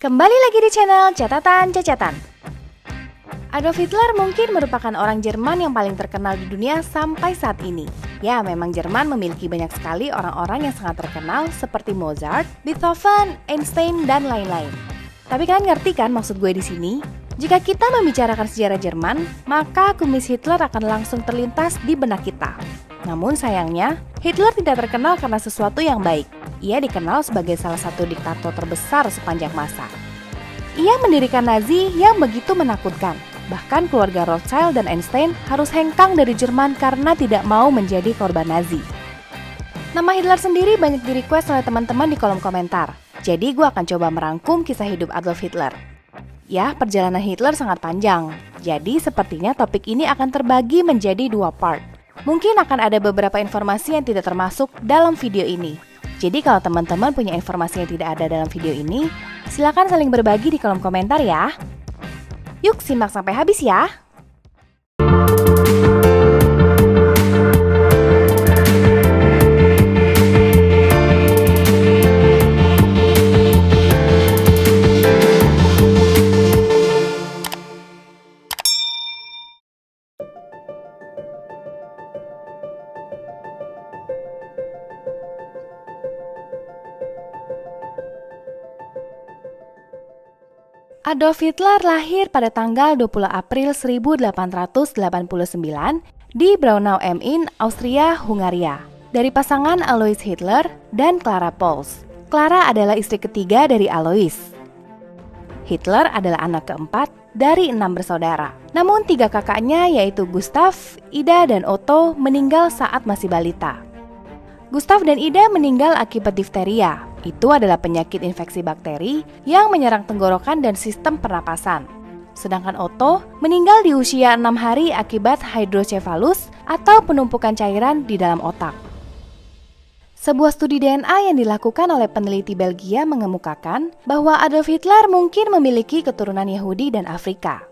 Kembali lagi di channel Catatan Cacatan. Adolf Hitler mungkin merupakan orang Jerman yang paling terkenal di dunia sampai saat ini. Ya, memang Jerman memiliki banyak sekali orang-orang yang sangat terkenal seperti Mozart, Beethoven, Einstein, dan lain-lain. Tapi kalian ngerti kan maksud gue di sini? Jika kita membicarakan sejarah Jerman, maka kumis Hitler akan langsung terlintas di benak kita. Namun sayangnya, Hitler tidak terkenal karena sesuatu yang baik. Ia dikenal sebagai salah satu diktator terbesar sepanjang masa. Ia mendirikan Nazi yang begitu menakutkan. Bahkan keluarga Rothschild dan Einstein harus hengkang dari Jerman karena tidak mau menjadi korban Nazi. Nama Hitler sendiri banyak di-request oleh teman-teman di kolom komentar. Jadi gue akan coba merangkum kisah hidup Adolf Hitler. Ya, perjalanan Hitler sangat panjang. Jadi sepertinya topik ini akan terbagi menjadi 2 part. Mungkin akan ada beberapa informasi yang tidak termasuk dalam video ini. Jadi kalau teman-teman punya informasi yang tidak ada dalam video ini, silakan saling berbagi di kolom komentar ya. Yuk simak sampai habis ya. Adolf Hitler lahir pada tanggal 20 April 1889 di Braunau am Inn, Austria, Hungaria, dari pasangan Alois Hitler dan Clara Pauls. Clara adalah istri ketiga dari Alois. Hitler adalah anak keempat dari 6 bersaudara. Namun 3 kakaknya yaitu Gustav, Ida, dan Otto meninggal saat masih balita. Gustav dan Ida meninggal akibat difteria. Itu adalah penyakit infeksi bakteri yang menyerang tenggorokan dan sistem pernapasan. Sedangkan Otto meninggal di usia 6 hari akibat hidrocephalus atau penumpukan cairan di dalam otak. Sebuah studi DNA yang dilakukan oleh peneliti Belgia mengemukakan bahwa Adolf Hitler mungkin memiliki keturunan Yahudi dan Afrika.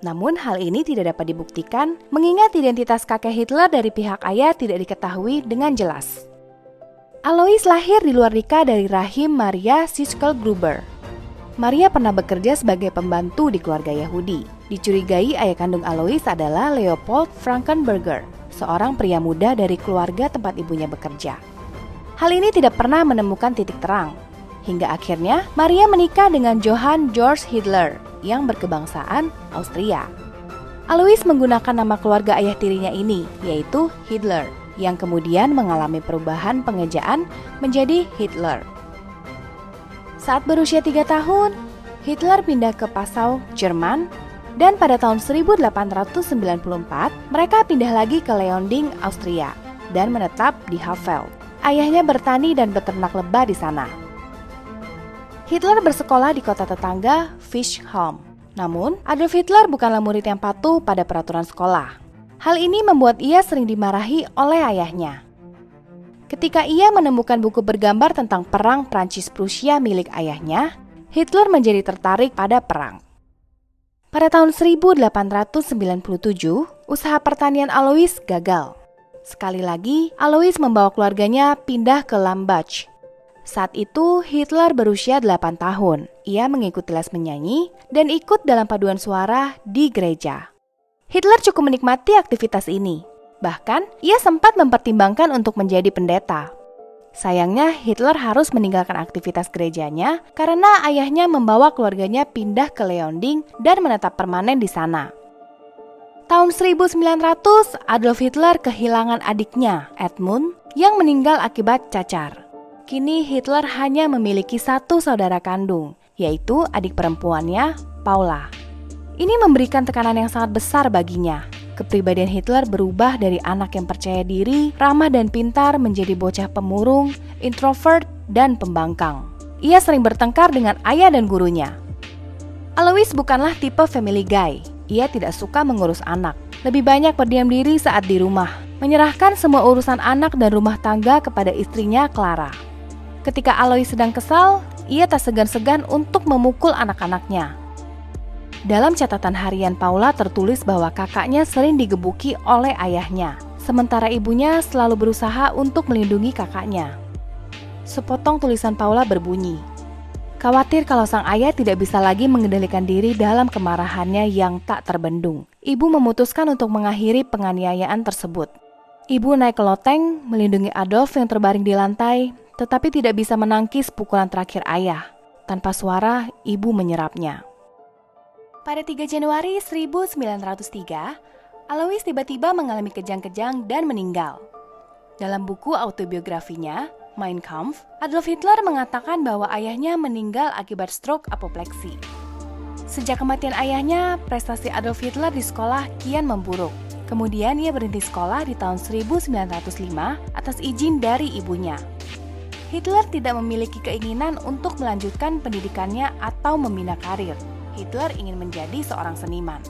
Namun hal ini tidak dapat dibuktikan mengingat identitas kakek Hitler dari pihak ayah tidak diketahui dengan jelas. Alois lahir di luar nikah dari rahim Maria Sischel-Gruber. Maria pernah bekerja sebagai pembantu di keluarga Yahudi. Dicurigai ayah kandung Alois adalah Leopold Frankenberger, seorang pria muda dari keluarga tempat ibunya bekerja. Hal ini tidak pernah menemukan titik terang. Hingga akhirnya Maria menikah dengan Johann Georg Hitler yang berkebangsaan Austria. Alois menggunakan nama keluarga ayah tirinya ini, yaitu Hitler, yang kemudian mengalami perubahan pengejaan menjadi Hitler. Saat berusia 3 tahun, Hitler pindah ke Passau, Jerman, dan pada tahun 1894, mereka pindah lagi ke Leonding, Austria, dan menetap di Havel. Ayahnya bertani dan beternak lebah di sana. Hitler bersekolah di kota tetangga, Fischholm. Namun, Adolf Hitler bukanlah murid yang patuh pada peraturan sekolah. Hal ini membuat ia sering dimarahi oleh ayahnya. Ketika ia menemukan buku bergambar tentang perang Prancis-Prusia milik ayahnya, Hitler menjadi tertarik pada perang. Pada tahun 1897, usaha pertanian Alois gagal. Sekali lagi, Alois membawa keluarganya pindah ke Lambach. Saat itu, Hitler berusia 8 tahun. Ia mengikuti les menyanyi dan ikut dalam paduan suara di gereja. Hitler cukup menikmati aktivitas ini. Bahkan, ia sempat mempertimbangkan untuk menjadi pendeta. Sayangnya, Hitler harus meninggalkan aktivitas gerejanya karena ayahnya membawa keluarganya pindah ke Leonding dan menetap permanen di sana. Tahun 1900, Adolf Hitler kehilangan adiknya, Edmund, yang meninggal akibat cacar. Kini Hitler hanya memiliki 1 saudara kandung, yaitu adik perempuannya, Paula. Ini memberikan tekanan yang sangat besar baginya. Kepribadian Hitler berubah dari anak yang percaya diri, ramah dan pintar menjadi bocah pemurung, introvert, dan pembangkang. Ia sering bertengkar dengan ayah dan gurunya. Alois bukanlah tipe family guy. Ia tidak suka mengurus anak. Lebih banyak berdiam diri saat di rumah, menyerahkan semua urusan anak dan rumah tangga kepada istrinya Clara. Ketika Alois sedang kesal, ia tak segan-segan untuk memukul anak-anaknya. Dalam catatan harian Paula tertulis bahwa kakaknya sering digebuki oleh ayahnya, sementara ibunya selalu berusaha untuk melindungi kakaknya. Sepotong tulisan Paula berbunyi, Khawatir kalau sang ayah tidak bisa lagi mengendalikan diri dalam kemarahannya yang tak terbendung, ibu memutuskan untuk mengakhiri penganiayaan tersebut. Ibu naik ke loteng, melindungi Adolf yang terbaring di lantai, tetapi tidak bisa menangkis pukulan terakhir ayah. Tanpa suara, ibu menyerapnya. Pada 3 Januari 1903, Alois tiba-tiba mengalami kejang-kejang dan meninggal. Dalam buku autobiografinya, Mein Kampf, Adolf Hitler mengatakan bahwa ayahnya meninggal akibat stroke apopleksi. Sejak kematian ayahnya, prestasi Adolf Hitler di sekolah kian memburuk. Kemudian ia berhenti sekolah di tahun 1905 atas izin dari ibunya. Hitler tidak memiliki keinginan untuk melanjutkan pendidikannya atau membina karir. Hitler ingin menjadi seorang seniman.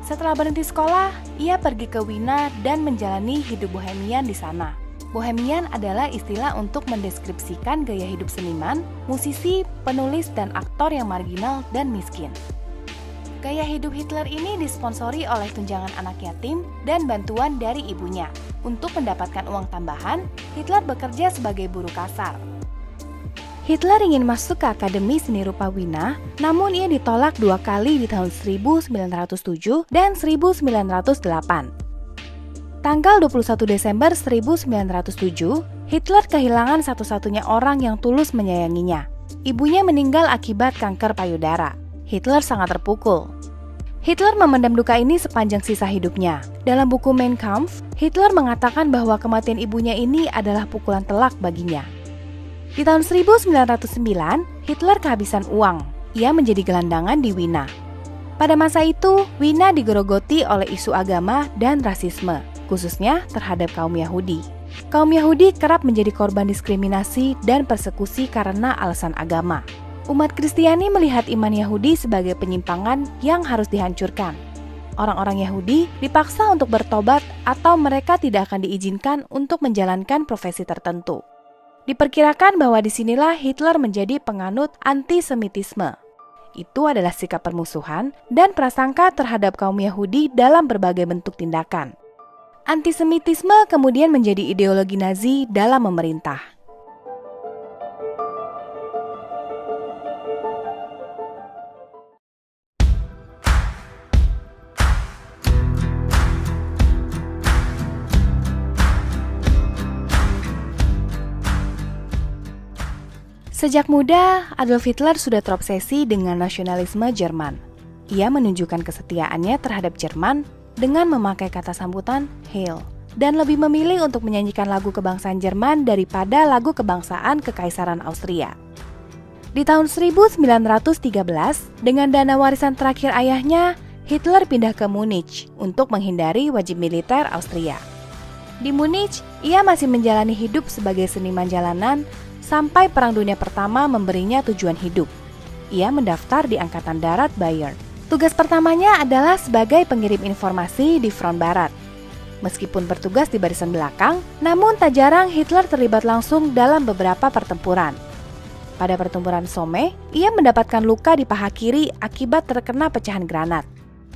Setelah berhenti sekolah, ia pergi ke Wina dan menjalani hidup bohemian di sana. Bohemian adalah istilah untuk mendeskripsikan gaya hidup seniman, musisi, penulis, dan aktor yang marginal dan miskin. Gaya hidup Hitler ini disponsori oleh tunjangan anak yatim dan bantuan dari ibunya. Untuk mendapatkan uang tambahan, Hitler bekerja sebagai buruh kasar. Hitler ingin masuk ke Akademi Seni Rupa Wina, namun ia ditolak 2 kali di tahun 1907 dan 1908. Tanggal 21 Desember 1907, Hitler kehilangan satu-satunya orang yang tulus menyayanginya. Ibunya meninggal akibat kanker payudara. Hitler sangat terpukul. Hitler memendam duka ini sepanjang sisa hidupnya. Dalam buku Mein Kampf, Hitler mengatakan bahwa kematian ibunya ini adalah pukulan telak baginya. Di tahun 1909, Hitler kehabisan uang. Ia menjadi gelandangan di Wina. Pada masa itu, Wina digerogoti oleh isu agama dan rasisme, khususnya terhadap kaum Yahudi. Kaum Yahudi kerap menjadi korban diskriminasi dan persekusi karena alasan agama. Umat Kristiani melihat iman Yahudi sebagai penyimpangan yang harus dihancurkan. Orang-orang Yahudi dipaksa untuk bertobat atau mereka tidak akan diizinkan untuk menjalankan profesi tertentu. Diperkirakan bahwa disinilah Hitler menjadi penganut antisemitisme. Itu adalah sikap permusuhan dan prasangka terhadap kaum Yahudi dalam berbagai bentuk tindakan. Antisemitisme kemudian menjadi ideologi Nazi dalam memerintah. Sejak muda, Adolf Hitler sudah terobsesi dengan nasionalisme Jerman. Ia menunjukkan kesetiaannya terhadap Jerman dengan memakai kata sambutan Heil dan lebih memilih untuk menyanyikan lagu kebangsaan Jerman daripada lagu kebangsaan Kekaisaran Austria. Di tahun 1913, dengan dana warisan terakhir ayahnya, Hitler pindah ke Munich untuk menghindari wajib militer Austria. Di Munich, ia masih menjalani hidup sebagai seniman jalanan sampai Perang Dunia Pertama memberinya tujuan hidup. Ia mendaftar di Angkatan Darat Bayern. Tugas pertamanya adalah sebagai pengirim informasi di front barat. Meskipun bertugas di barisan belakang, namun tak jarang Hitler terlibat langsung dalam beberapa pertempuran. Pada pertempuran Somme, ia mendapatkan luka di paha kiri akibat terkena pecahan granat.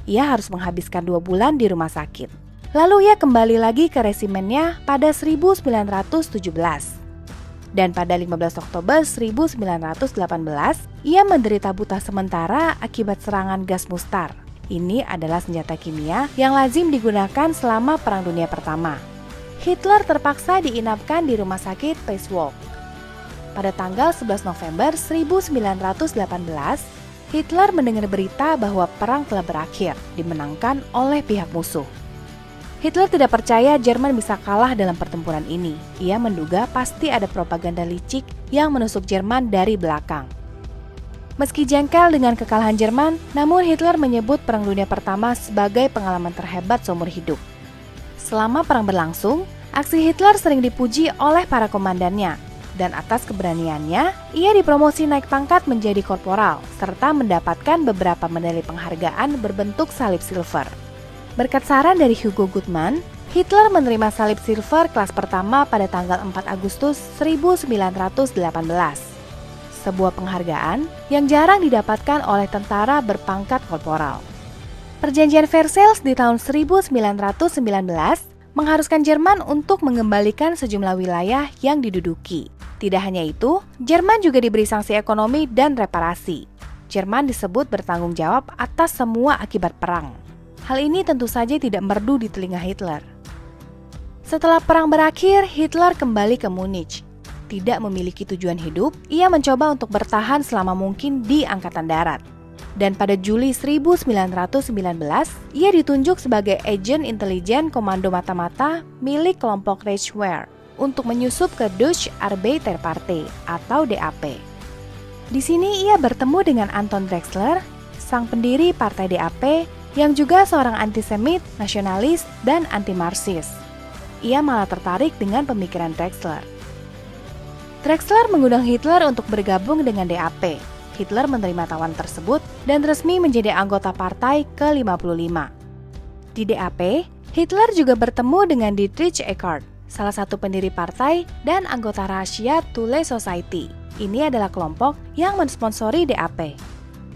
Ia harus menghabiskan 2 bulan di rumah sakit. Lalu ia kembali lagi ke resimennya pada 1917. Dan pada 15 Oktober 1918, ia menderita buta sementara akibat serangan gas mustar. Ini adalah senjata kimia yang lazim digunakan selama Perang Dunia Pertama. Hitler terpaksa diinapkan di rumah sakit Pacewock. Pada tanggal 11 November 1918, Hitler mendengar berita bahwa perang telah berakhir, dimenangkan oleh pihak musuh. Hitler tidak percaya Jerman bisa kalah dalam pertempuran ini. Ia menduga pasti ada propaganda licik yang menusuk Jerman dari belakang. Meski jengkel dengan kekalahan Jerman, namun Hitler menyebut Perang Dunia Pertama sebagai pengalaman terhebat seumur hidup. Selama perang berlangsung, aksi Hitler sering dipuji oleh para komandannya, dan atas keberaniannya, ia dipromosi naik pangkat menjadi korporal, serta mendapatkan beberapa medali penghargaan berbentuk salib silver. Berkat saran dari Hugo Gutmann, Hitler menerima salib silver kelas pertama pada tanggal 4 Agustus 1918. Sebuah penghargaan yang jarang didapatkan oleh tentara berpangkat korporal. Perjanjian Versailles di tahun 1919 mengharuskan Jerman untuk mengembalikan sejumlah wilayah yang diduduki. Tidak hanya itu, Jerman juga diberi sanksi ekonomi dan reparasi. Jerman disebut bertanggung jawab atas semua akibat perang. Hal ini tentu saja tidak merdu di telinga Hitler. Setelah perang berakhir, Hitler kembali ke Munich. Tidak memiliki tujuan hidup, ia mencoba untuk bertahan selama mungkin di Angkatan Darat. Dan pada Juli 1919, ia ditunjuk sebagai agen intelijen Komando Mata-Mata milik kelompok Reichswehr untuk menyusup ke Deutsche Arbeiterpartei atau DAP. Di sini ia bertemu dengan Anton Drexler, sang pendiri partai DAP yang juga seorang antisemit, nasionalis, dan anti-Marxis. Ia malah tertarik dengan pemikiran Drexler. Drexler mengundang Hitler untuk bergabung dengan DAP. Hitler menerima tawaran tersebut dan resmi menjadi anggota partai ke-55. Di DAP, Hitler juga bertemu dengan Dietrich Eckart, salah satu pendiri partai dan anggota rahasia Thule Society. Ini adalah kelompok yang mensponsori DAP.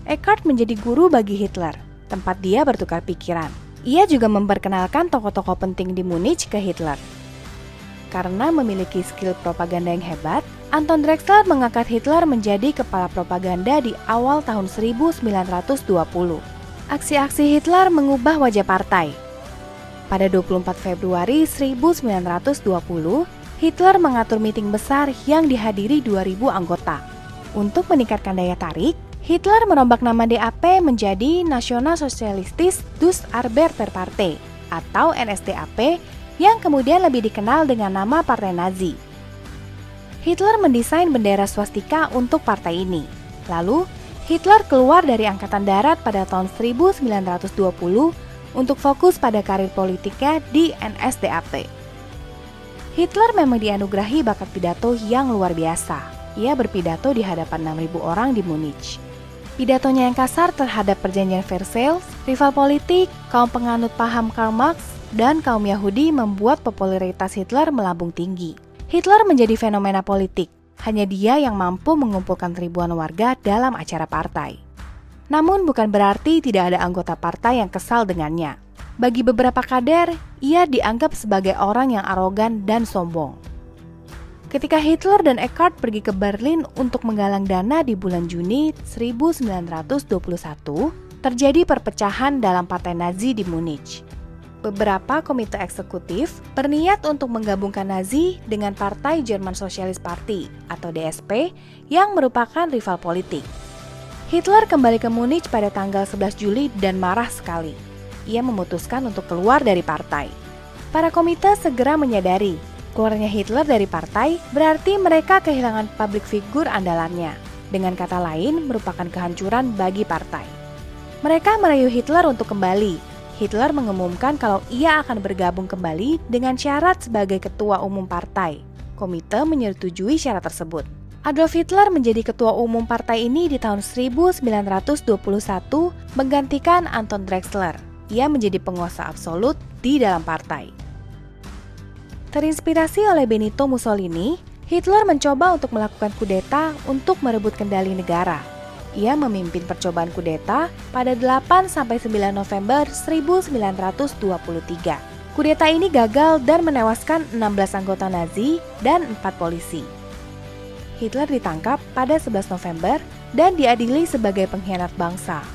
Eckart menjadi guru bagi Hitler, tempat dia bertukar pikiran. Ia juga memperkenalkan tokoh-tokoh penting di Munich ke Hitler. Karena memiliki skill propaganda yang hebat, Anton Drexler mengangkat Hitler menjadi kepala propaganda di awal tahun 1920. Aksi-aksi Hitler mengubah wajah partai. Pada 24 Februari 1920, Hitler mengatur meeting besar yang dihadiri 2.000 anggota. Untuk meningkatkan daya tarik, Hitler merombak nama DAP menjadi National Socialistische Arbeiterpartei atau NSDAP yang kemudian lebih dikenal dengan nama Partai Nazi. Hitler mendesain bendera swastika untuk partai ini. Lalu, Hitler keluar dari Angkatan Darat pada tahun 1920 untuk fokus pada karir politiknya di NSDAP. Hitler memang dianugerahi bakat pidato yang luar biasa. Ia berpidato di hadapan 6.000 orang di Munich. Pidatonya yang kasar terhadap perjanjian Versailles, rival politik, kaum penganut paham Karl Marx, dan kaum Yahudi membuat popularitas Hitler melambung tinggi. Hitler menjadi fenomena politik. Hanya dia yang mampu mengumpulkan ribuan warga dalam acara partai. Namun bukan berarti tidak ada anggota partai yang kesal dengannya. Bagi beberapa kader, ia dianggap sebagai orang yang arogan dan sombong. Ketika Hitler dan Eckart pergi ke Berlin untuk menggalang dana di bulan Juni 1921, terjadi perpecahan dalam partai Nazi di Munich. Beberapa komite eksekutif berniat untuk menggabungkan Nazi dengan Partai German Socialist Party atau DSP yang merupakan rival politik. Hitler kembali ke Munich pada tanggal 11 Juli dan marah sekali. Ia memutuskan untuk keluar dari partai. Para komite segera menyadari keluarnya Hitler dari partai berarti mereka kehilangan publik figur andalannya. Dengan kata lain, merupakan kehancuran bagi partai. Mereka merayu Hitler untuk kembali. Hitler mengumumkan kalau ia akan bergabung kembali dengan syarat sebagai ketua umum partai. Komite menyetujui syarat tersebut. Adolf Hitler menjadi ketua umum partai ini di tahun 1921 menggantikan Anton Drexler. Ia menjadi penguasa absolut di dalam partai. Terinspirasi oleh Benito Mussolini, Hitler mencoba untuk melakukan kudeta untuk merebut kendali negara. Ia memimpin percobaan kudeta pada 8-9 November 1923. Kudeta ini gagal dan menewaskan 16 anggota Nazi dan 4 polisi. Hitler ditangkap pada 11 November dan diadili sebagai pengkhianat bangsa.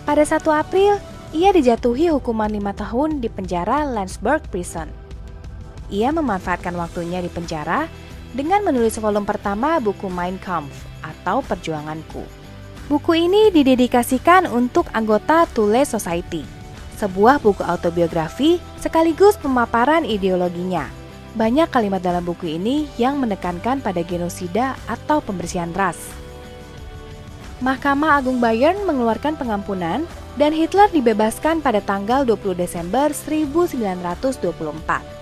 Pada 1 April, ia dijatuhi hukuman 5 tahun di penjara Landsberg Prison. Ia memanfaatkan waktunya di penjara dengan menulis volume pertama buku Mein Kampf atau Perjuanganku. Buku ini didedikasikan untuk anggota Thule Society, sebuah buku autobiografi sekaligus pemaparan ideologinya. Banyak kalimat dalam buku ini yang menekankan pada genosida atau pembersihan ras. Mahkamah Agung Bayern mengeluarkan pengampunan dan Hitler dibebaskan pada tanggal 20 Desember 1924.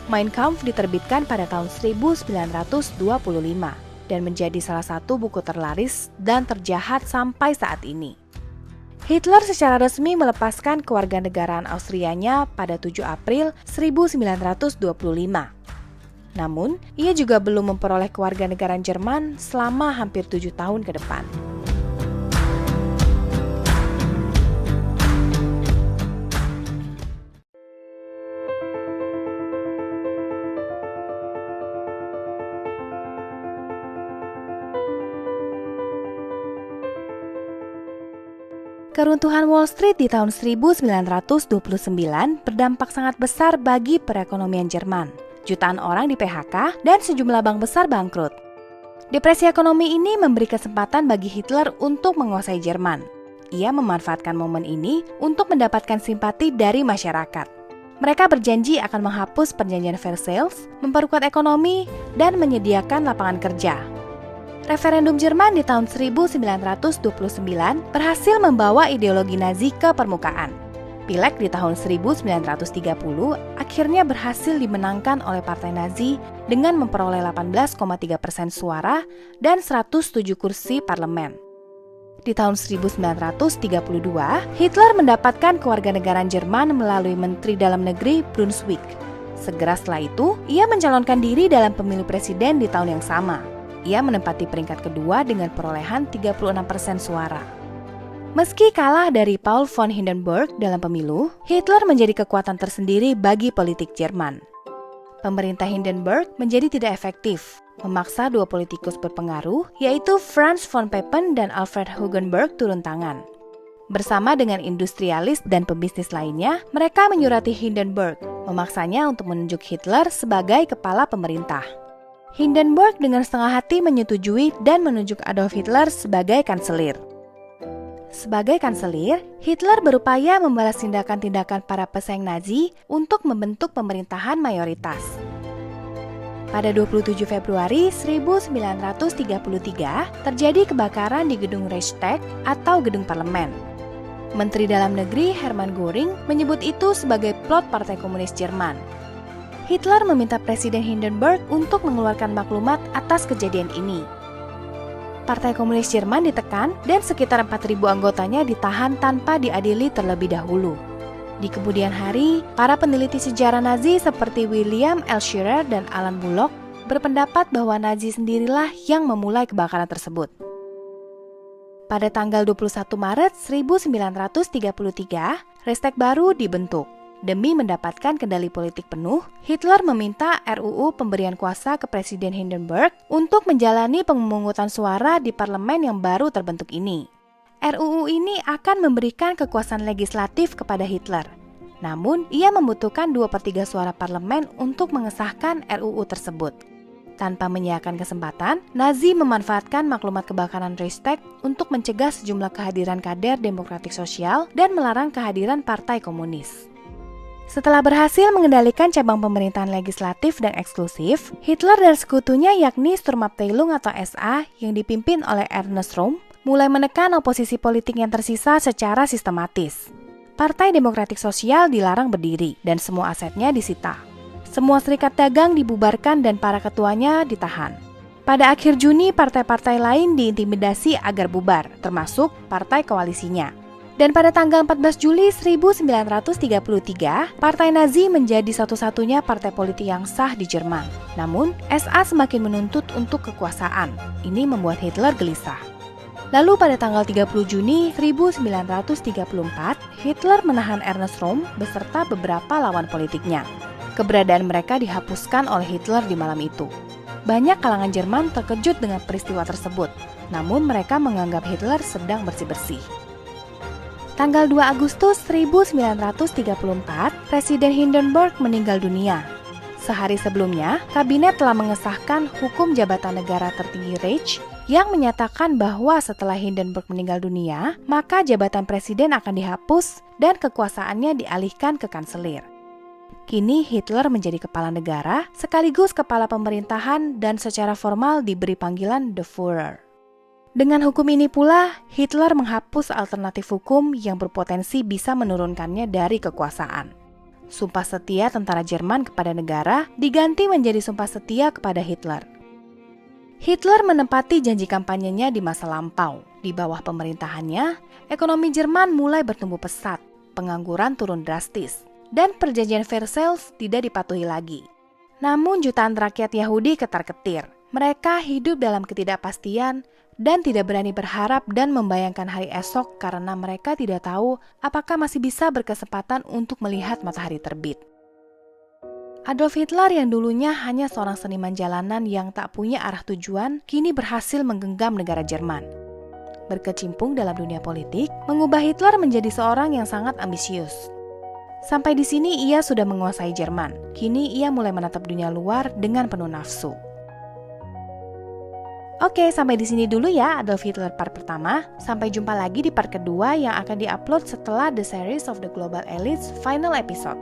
Mein Kampf diterbitkan pada tahun 1925. Dan menjadi salah satu buku terlaris dan terjahat sampai saat ini. Hitler secara resmi melepaskan kewarganegaraan Austrianya pada 7 April 1925. Namun, ia juga belum memperoleh kewarganegaraan Jerman selama hampir 7 tahun ke depan. Keruntuhan Wall Street di tahun 1929 berdampak sangat besar bagi perekonomian Jerman. Jutaan orang di PHK dan sejumlah bank besar bangkrut. Depresi ekonomi ini memberi kesempatan bagi Hitler untuk menguasai Jerman. Ia memanfaatkan momen ini untuk mendapatkan simpati dari masyarakat. Mereka berjanji akan menghapus perjanjian Versailles, memperkuat ekonomi, dan menyediakan lapangan kerja. Referendum Jerman di tahun 1929 berhasil membawa ideologi Nazi ke permukaan. Pileg di tahun 1930 akhirnya berhasil dimenangkan oleh Partai Nazi dengan memperoleh 18,3% suara dan 107 kursi parlemen. Di tahun 1932, Hitler mendapatkan kewarganegaraan Jerman melalui Menteri Dalam Negeri Brunswick. Segera setelah itu, ia mencalonkan diri dalam pemilu presiden di tahun yang sama. Ia menempati peringkat kedua dengan perolehan 36% suara. Meski kalah dari Paul von Hindenburg dalam pemilu, Hitler menjadi kekuatan tersendiri bagi politik Jerman. Pemerintah Hindenburg menjadi tidak efektif, memaksa dua politikus berpengaruh, yaitu Franz von Papen dan Alfred Hugenberg turun tangan. Bersama dengan industrialis dan pebisnis lainnya, mereka menyurati Hindenburg, memaksanya untuk menunjuk Hitler sebagai kepala pemerintah. Hindenburg dengan setengah hati menyetujui dan menunjuk Adolf Hitler sebagai kanselir. Sebagai kanselir, Hitler berupaya membalas tindakan-tindakan para pesaing Nazi untuk membentuk pemerintahan mayoritas. Pada 27 Februari 1933, terjadi kebakaran di gedung Reichstag atau gedung parlemen. Menteri Dalam Negeri Hermann Göring menyebut itu sebagai plot Partai Komunis Jerman. Hitler meminta Presiden Hindenburg untuk mengeluarkan maklumat atas kejadian ini. Partai Komunis Jerman ditekan dan sekitar 4.000 anggotanya ditahan tanpa diadili terlebih dahulu. Di kemudian hari, para peneliti sejarah Nazi seperti William L. Scherer dan Alan Bullock berpendapat bahwa Nazi sendirilah yang memulai kebakaran tersebut. Pada tanggal 21 Maret 1933, Reichstag baru dibentuk. Demi mendapatkan kendali politik penuh, Hitler meminta RUU pemberian kuasa ke Presiden Hindenburg untuk menjalani pemungutan suara di parlemen yang baru terbentuk ini. RUU ini akan memberikan kekuasaan legislatif kepada Hitler. Namun, ia membutuhkan 2/3 suara parlemen untuk mengesahkan RUU tersebut. Tanpa menyiapkan kesempatan, Nazi memanfaatkan maklumat kebakaran Reichstag untuk mencegah sejumlah kehadiran kader Demokratik Sosial dan melarang kehadiran Partai Komunis. Setelah berhasil mengendalikan cabang pemerintahan legislatif dan eksklusif, Hitler dan sekutunya yakni Sturmabteilung atau SA yang dipimpin oleh Ernst Röhm mulai menekan oposisi politik yang tersisa secara sistematis. Partai Demokratik Sosial dilarang berdiri dan semua asetnya disita. Semua serikat dagang dibubarkan dan para ketuanya ditahan. Pada akhir Juni, partai-partai lain diintimidasi agar bubar, termasuk partai koalisinya. Dan pada tanggal 14 Juli 1933, Partai Nazi menjadi satu-satunya partai politik yang sah di Jerman. Namun, SA semakin menuntut untuk kekuasaan. Ini membuat Hitler gelisah. Lalu pada tanggal 30 Juni 1934, Hitler menahan Ernst Röhm beserta beberapa lawan politiknya. Keberadaan mereka dihapuskan oleh Hitler di malam itu. Banyak kalangan Jerman terkejut dengan peristiwa tersebut, namun mereka menganggap Hitler sedang bersih-bersih. Tanggal 2 Agustus 1934, Presiden Hindenburg meninggal dunia. Sehari sebelumnya, kabinet telah mengesahkan hukum jabatan negara tertinggi Reich yang menyatakan bahwa setelah Hindenburg meninggal dunia, maka jabatan presiden akan dihapus dan kekuasaannya dialihkan ke kanselir. Kini Hitler menjadi kepala negara sekaligus kepala pemerintahan dan secara formal diberi panggilan The Führer. Dengan hukum ini pula, Hitler menghapus alternatif hukum yang berpotensi bisa menurunkannya dari kekuasaan. Sumpah setia tentara Jerman kepada negara diganti menjadi sumpah setia kepada Hitler. Hitler menepati janji kampanyenya di masa lampau. Di bawah pemerintahannya, ekonomi Jerman mulai bertumbuh pesat, pengangguran turun drastis, dan perjanjian Versailles tidak dipatuhi lagi. Namun jutaan rakyat Yahudi ketar-ketir. Mereka hidup dalam ketidakpastian dan tidak berani berharap dan membayangkan hari esok karena mereka tidak tahu apakah masih bisa berkesempatan untuk melihat matahari terbit. Adolf Hitler yang dulunya hanya seorang seniman jalanan yang tak punya arah tujuan, kini berhasil menggenggam negara Jerman. berkecimpung dalam dunia politik, mengubah Hitler menjadi seorang yang sangat ambisius. Sampai di sini ia sudah menguasai Jerman. Kini ia mulai menatap dunia luar dengan penuh nafsu. Oke, sampai di sini dulu ya Adolf Hitler part pertama. Sampai jumpa lagi di part kedua yang akan diupload setelah The Series of the Global Elites final episode.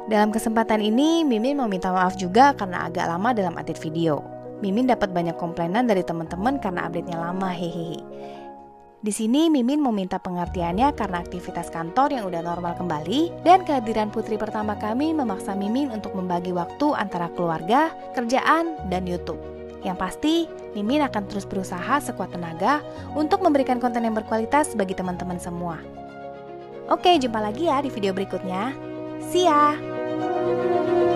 Dalam kesempatan ini, Mimin mau minta maaf juga karena agak lama dalam update video. Mimin dapat banyak komplainan dari teman-teman karena update-nya lama, hehehe. Di sini Mimin mau minta pengertiannya karena aktivitas kantor yang udah normal kembali dan kehadiran putri pertama kami memaksa Mimin untuk membagi waktu antara keluarga, kerjaan, dan YouTube. Yang pasti, Mimin akan terus berusaha sekuat tenaga untuk memberikan konten yang berkualitas bagi teman-teman semua. Oke, jumpa lagi ya di video berikutnya. See ya!